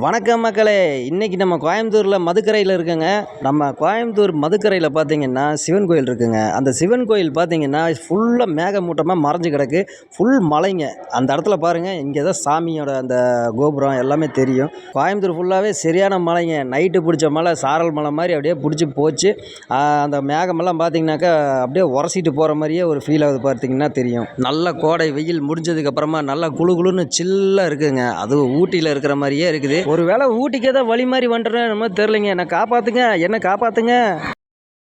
வணக்கம் மக்களே. இன்றைக்கி நம்ம கோயம்புத்தூரில் மதுக்கரையில் இருக்குங்க. நம்ம கோயம்புத்தூர் மதுக்கரையில் பார்த்திங்கன்னா சிவன் கோயில் இருக்குங்க. அந்த சிவன் கோயில் பார்த்திங்கன்னா ஃபுல்லாக மேகமூட்டமாக மறைஞ்சு கிடக்கு. ஃபுல் மலைங்க. அந்த இடத்துல பாருங்கள், இங்கே தான் சாமியோட அந்த கோபுரம் எல்லாமே தெரியும். கோயம்புத்தூர் ஃபுல்லாகவே சரியான மலைங்க. நைட்டு பிடிச்ச மலை, சாரல் மலை மாதிரி அப்படியே பிடிச்சி போச்சு. அந்த மேகமெல்லாம் பார்த்திங்கனாக்கா அப்படியே உரசிட்டு போகிற மாதிரியே ஒரு ஃபீல் ஆகுது. பார்த்திங்கன்னா தெரியும். நல்ல கோடை வெயில் முடிஞ்சதுக்கப்புறமா நல்லா குளு குளுன்னு சில்லாக இருக்குதுங்க. அதுவும் ஊட்டியில் இருக்கிற மாதிரியே இருக்குது. ஒரு வேளை ஊட்டிக்கே தான் வழி மாதிரி வந்துடுறேன் நம்ம தெரிலைங்க. என்ன காப்பாற்றுங்க, என்ன காப்பாற்றுங்க.